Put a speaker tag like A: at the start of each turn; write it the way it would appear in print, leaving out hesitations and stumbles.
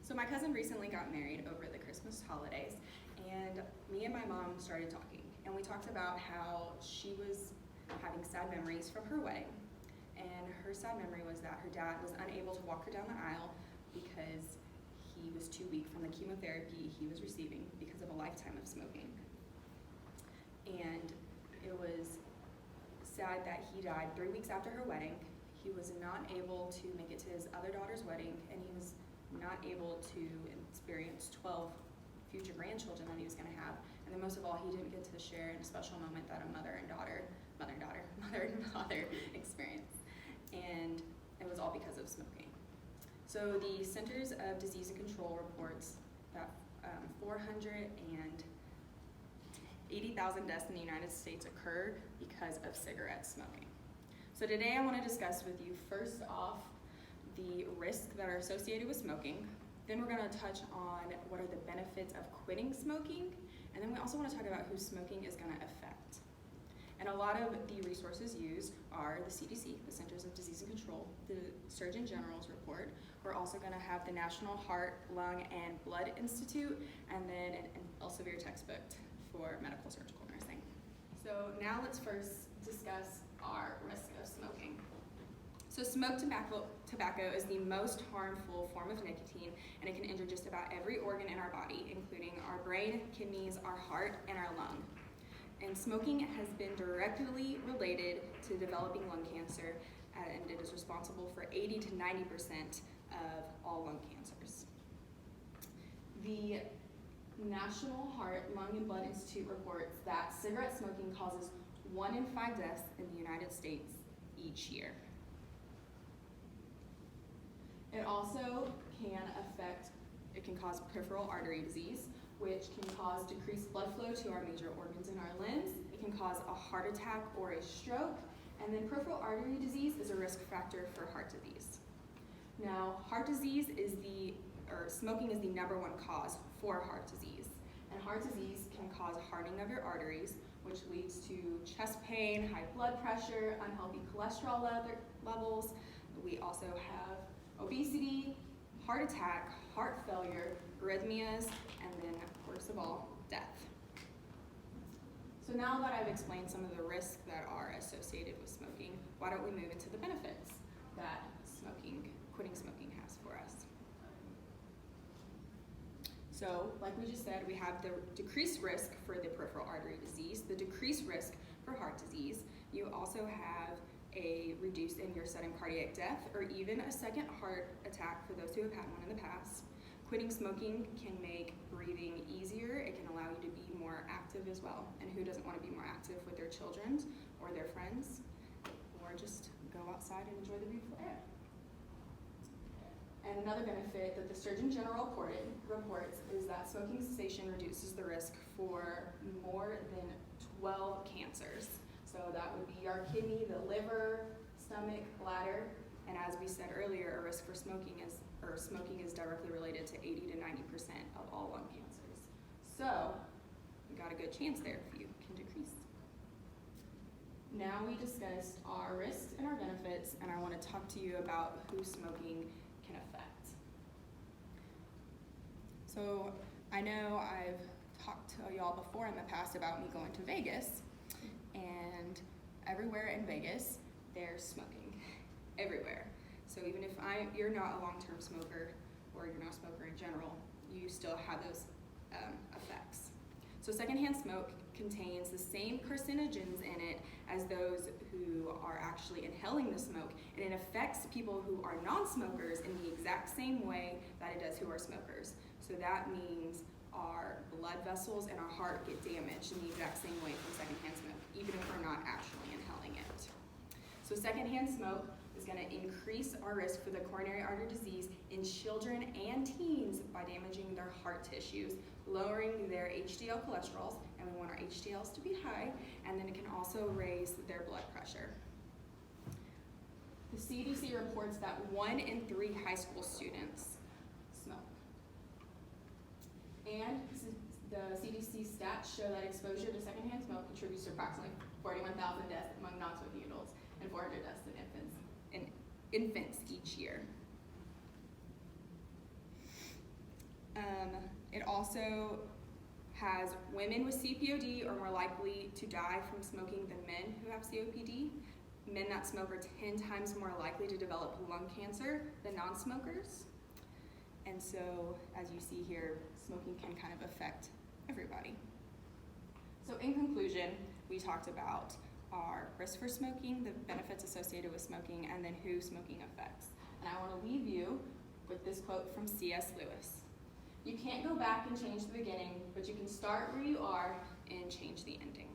A: So my cousin recently got married over the Christmas holidays, and me and my mom started talking, and we talked about how she was having sad memories from her wedding. And her sad memory was that her dad was unable to walk her down the aisle because he was too weak from the chemotherapy he was receiving because of a lifetime of smoking. And it was sad that he died 3 weeks after her wedding. He was not able to make it to his other daughter's wedding, and he was not able to experience 12 future grandchildren that he was going to have. And then most of all, he didn't get to share in a special moment that a mother and father experience. And it was all because of smoking. So the Centers of Disease and Control reports that 480,000 deaths in the United States occur because of cigarette smoking. So today I want to discuss with you, first off, the risks that are associated with smoking. Then we're going to touch on what are the benefits of quitting smoking. And then we also want to talk about who smoking is going to affect. And a lot of the resources used are the CDC, the Centers of Disease and Control, the Surgeon General's report. We're also going to have the National Heart, Lung, and Blood Institute, and then an Elsevier textbook for medical surgical nursing. So now let's first discuss our risk of smoking. So smoked tobacco is the most harmful form of nicotine, and it can injure just about every organ in our body, including our brain, kidneys, our heart, and our lung. And smoking has been directly related to developing lung cancer, and it is responsible for 80 to 90% of all lung cancers. The National Heart, Lung, and Blood Institute reports that cigarette smoking causes 1 in 5 deaths in the United States each year. It also it can cause peripheral artery disease, which can cause decreased blood flow to our major organs in our limbs. It can cause a heart attack or a stroke. And then peripheral artery disease is a risk factor for heart disease. Now, smoking is the #1 cause for heart disease. And heart disease can cause hardening of your arteries, which leads to chest pain, high blood pressure, unhealthy cholesterol levels. We also have obesity, heart attack, heart failure, arrhythmias, and then, worst of all, death. So now that I've explained some of the risks that are associated with smoking, why don't we move into the benefits that quitting smoking has for us. So, like we just said, we have the decreased risk for the peripheral artery disease, the decreased risk for heart disease. You also have a reduce in your sudden cardiac death or even a second heart attack for those who have had one in the past. Quitting smoking can make breathing easier. It can allow you to be more active as well. And who doesn't want to be more active with their children or their friends, or just go outside and enjoy the beautiful air? And another benefit that the Surgeon General reports is that smoking cessation reduces the risk for more than 12 cancers. So that would be our kidney, the liver, stomach, bladder, and as we said earlier, a risk for smoking is directly related to 80 to 90% of all lung cancers. So we got a good chance there if you can decrease. Now we discussed our risks and our benefits, and I want to talk to you about who smoking can affect. So I know I've talked to y'all before in the past about me going to Vegas, and everywhere in Vegas, there's smoking. Everywhere. So even if you're not a long-term smoker, or you're not a smoker in general, you still have those effects. So secondhand smoke contains the same carcinogens in it as those who are actually inhaling the smoke, and it affects people who are non-smokers in the exact same way that it does who are smokers. So that means our blood vessels and our heart get damaged in the exact same way from secondhand smoke, even if we're not actually inhaling it. So secondhand smoke is going to increase our risk for the coronary artery disease in children and teens by damaging their heart tissues, lowering their HDL cholesterols, and we want our HDLs to be high, and then it can also raise their blood pressure. The CDC reports that 1 in 3 high school students smoke. And the CDC stats show that exposure to secondhand smoke contributes to approximately 41,000 deaths among non-smoking adults and 400 deaths in infants each year. also has women with CPOD are more likely to die from smoking than men who have COPD. Men that smoke are 10 times more likely to develop lung cancer than non-smokers. And so, as you see here, smoking can kind of affect everybody. So in conclusion, we talked about our risk for smoking, the benefits associated with smoking, and then who smoking affects. And I want to leave you with this quote from C.S. Lewis. You can't go back and change the beginning, but you can start where you are and change the ending.